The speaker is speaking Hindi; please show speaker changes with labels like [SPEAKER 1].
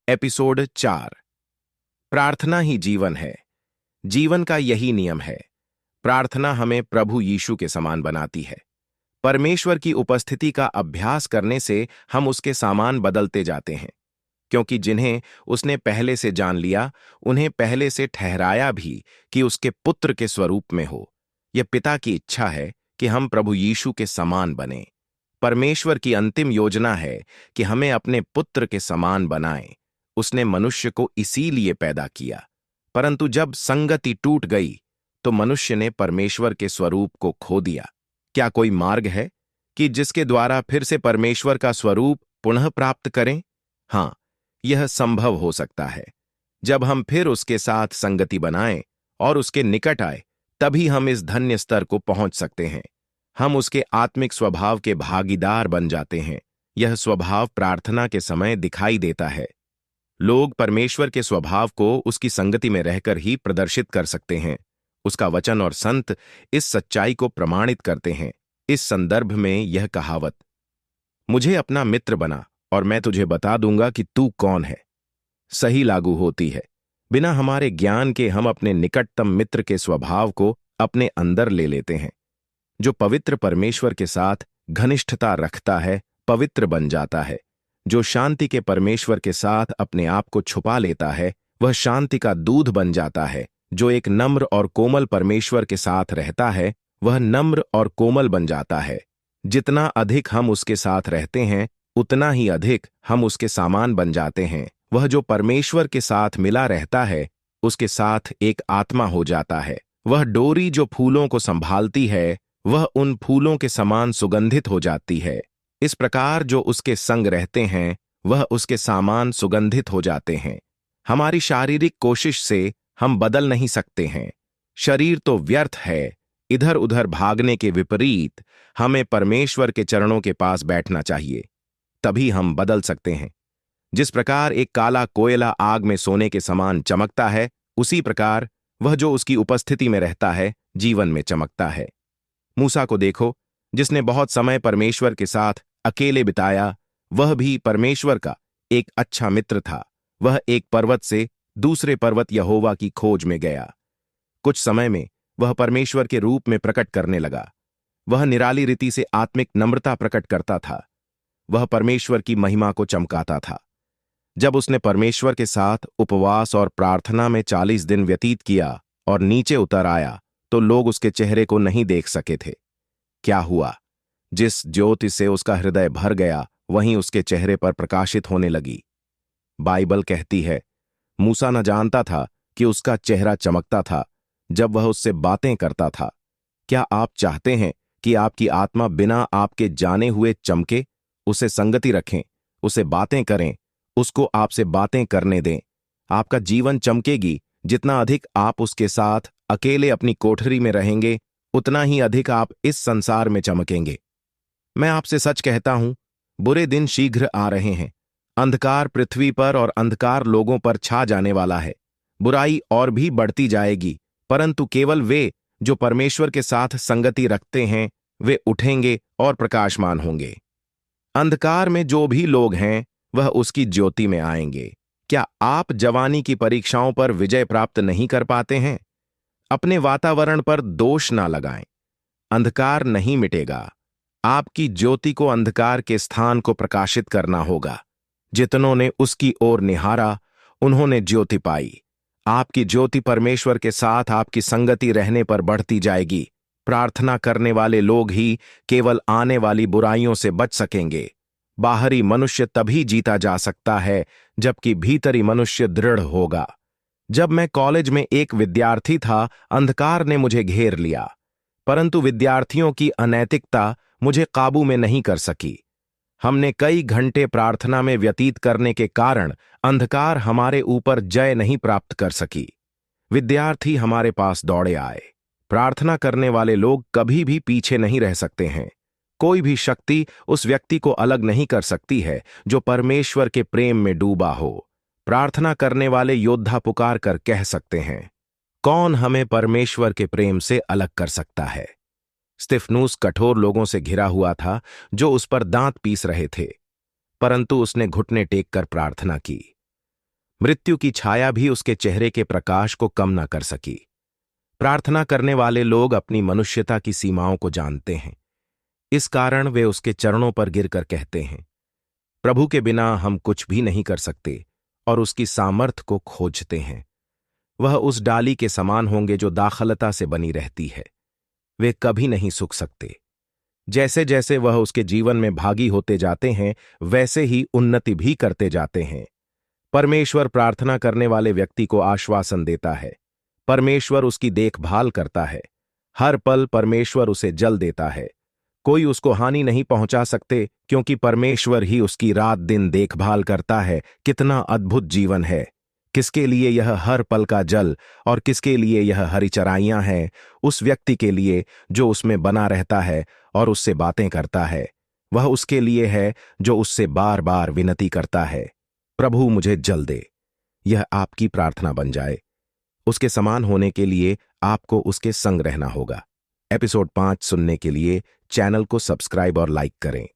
[SPEAKER 1] एपिसोड 4। प्रार्थना ही जीवन है। जीवन का यही नियम है। प्रार्थना हमें प्रभु यीशु के समान बनाती है। परमेश्वर की उपस्थिति का अभ्यास करने से हम उसके सामान बदलते जाते हैं, क्योंकि जिन्हें उसने पहले से जान लिया, उन्हें पहले से ठहराया भी कि उसके पुत्र के स्वरूप में हो। यह पिता की इच्छा है कि हम प्रभु यीशु के समान बने। परमेश्वर की अंतिम योजना है कि हमें अपने पुत्र के समान बनाएं। उसने मनुष्य को इसीलिए पैदा किया, परंतु जब संगति टूट गई तो मनुष्य ने परमेश्वर के स्वरूप को खो दिया। क्या कोई मार्ग है कि जिसके द्वारा फिर से परमेश्वर का स्वरूप पुनः प्राप्त करें? हां, यह संभव हो सकता है। जब हम फिर उसके साथ संगति बनाएं और उसके निकट आए, तभी हम इस धन्य स्तर को पहुंच सकते हैं। हम उसके आत्मिक स्वभाव के भागीदार बन जाते हैं। यह स्वभाव प्रार्थना के समय दिखाई देता है। लोग परमेश्वर के स्वभाव को उसकी संगति में रहकर ही प्रदर्शित कर सकते हैं। उसका वचन और संत इस सच्चाई को प्रमाणित करते हैं। इस संदर्भ में यह कहावत, मुझे अपना मित्र बना और मैं तुझे बता दूंगा कि तू कौन है, सही लागू होती है। बिना हमारे ज्ञान के हम अपने निकटतम मित्र के स्वभाव को अपने अंदर ले लेते हैं। जो पवित्र परमेश्वर के साथ घनिष्ठता रखता है, पवित्र बन जाता है। जो शांति के परमेश्वर के साथ अपने आप को छुपा लेता है, वह शांति का दूध बन जाता है। जो एक नम्र और कोमल परमेश्वर के साथ रहता है, वह नम्र और कोमल बन जाता है। जितना अधिक हम उसके साथ रहते हैं, उतना ही अधिक हम उसके सामान बन जाते हैं। वह जो परमेश्वर के साथ मिला रहता है, उसके साथ एक आत्मा हो जाता है। वह डोरी जो फूलों को संभालती है, वह उन फूलों के समान सुगंधित हो जाती है। इस प्रकार जो उसके संग रहते हैं, वह उसके सामान सुगंधित हो जाते हैं। हमारी शारीरिक कोशिश से हम बदल नहीं सकते हैं। शरीर तो व्यर्थ है। इधर उधर भागने के विपरीत हमें परमेश्वर के चरणों के पास बैठना चाहिए, तभी हम बदल सकते हैं। जिस प्रकार एक काला कोयला आग में सोने के समान चमकता है, उसी प्रकार वह जो उसकी उपस्थिति में रहता है, जीवन में चमकता है। मूसा को देखो, जिसने बहुत समय परमेश्वर के साथ अकेले बिताया। वह भी परमेश्वर का एक अच्छा मित्र था। वह एक पर्वत से दूसरे पर्वत यहोवा की खोज में गया। कुछ समय में वह परमेश्वर के रूप में प्रकट करने लगा। वह निराली रीति से आत्मिक नम्रता प्रकट करता था। वह परमेश्वर की महिमा को चमकाता था। जब उसने परमेश्वर के साथ उपवास और प्रार्थना में 40 दिन व्यतीत किया और नीचे उतर आया, तो लोग उसके चेहरे को नहीं देख सके थे। क्या हुआ? जिस ज्योति से उसका हृदय भर गया, वहीं उसके चेहरे पर प्रकाशित होने लगी। बाइबल कहती है, मूसा न जानता था कि उसका चेहरा चमकता था जब वह उससे बातें करता था। क्या आप चाहते हैं कि आपकी आत्मा बिना आपके जाने हुए चमके? उसे संगति रखें, उसे बातें करें, उसको आपसे बातें करने दें। आपका जीवन चमकेगी। जितना अधिक आप उसके साथ अकेले अपनी कोठरी में रहेंगे, उतना ही अधिक आप इस संसार में चमकेंगे। मैं आपसे सच कहता हूं, बुरे दिन शीघ्र आ रहे हैं। अंधकार पृथ्वी पर और अंधकार लोगों पर छा जाने वाला है। बुराई और भी बढ़ती जाएगी, परंतु केवल वे जो परमेश्वर के साथ संगति रखते हैं, वे उठेंगे और प्रकाशमान होंगे। अंधकार में जो भी लोग हैं, वह उसकी ज्योति में आएंगे। क्या आप जवानी की परीक्षाओं पर विजय प्राप्त नहीं कर पाते हैं? अपने वातावरण पर दोष ना लगाएं। अंधकार नहीं मिटेगा। आपकी ज्योति को अंधकार के स्थान को प्रकाशित करना होगा। जितनों ने उसकी ओर निहारा, उन्होंने ज्योति पाई। आपकी ज्योति परमेश्वर के साथ आपकी संगति रहने पर बढ़ती जाएगी। प्रार्थना करने वाले लोग ही केवल आने वाली बुराइयों से बच सकेंगे। बाहरी मनुष्य तभी जीता जा सकता है जबकि भीतरी मनुष्य दृढ़ होगा। जब मैं कॉलेज में एक विद्यार्थी था, अंधकार ने मुझे घेर लिया, परंतु विद्यार्थियों की अनैतिकता मुझे काबू में नहीं कर सकी। हमने कई घंटे प्रार्थना में व्यतीत करने के कारण अंधकार हमारे ऊपर जय नहीं प्राप्त कर सकी। विद्यार्थी हमारे पास दौड़े आए। प्रार्थना करने वाले लोग कभी भी पीछे नहीं रह सकते हैं। कोई भी शक्ति उस व्यक्ति को अलग नहीं कर सकती है जो परमेश्वर के प्रेम में डूबा हो। प्रार्थना करने वाले योद्धा पुकार कर कह सकते हैं, कौन हमें परमेश्वर के प्रेम से अलग कर सकता है? स्तिफनुस कठोर लोगों से घिरा हुआ था जो उस पर दांत पीस रहे थे, परंतु उसने घुटने टेक कर प्रार्थना की। मृत्यु की छाया भी उसके चेहरे के प्रकाश को कम न कर सकी। प्रार्थना करने वाले लोग अपनी मनुष्यता की सीमाओं को जानते हैं। इस कारण वे उसके चरणों पर गिरकर कहते हैं, प्रभु के बिना हम कुछ भी नहीं कर सकते, और उसकी सामर्थ को खोजते हैं। वह उस डाली के समान होंगे जो दाखलता से बनी रहती है। वे कभी नहीं सूख सकते। जैसे जैसे वह उसके जीवन में भागी होते जाते हैं, वैसे ही उन्नति भी करते जाते हैं। परमेश्वर प्रार्थना करने वाले व्यक्ति को आश्वासन देता है। परमेश्वर उसकी देखभाल करता है। हर पल परमेश्वर उसे जल देता है। कोई उसको हानि नहीं पहुंचा सकते, क्योंकि परमेश्वर ही उसकी रात दिन देखभाल करता है। कितना अद्भुत जीवन है! किसके लिए यह हर पल का जल और किसके लिए यह हरी चराइयां हैं? उस व्यक्ति के लिए जो उसमें बना रहता है और उससे बातें करता है। वह उसके लिए है जो उससे बार बार विनती करता है, प्रभु मुझे जल दे। यह आपकी प्रार्थना बन जाए। उसके समान होने के लिए आपको उसके संग रहना होगा। एपिसोड 5 सुनने के लिए चैनल को सब्सक्राइब और लाइक करें।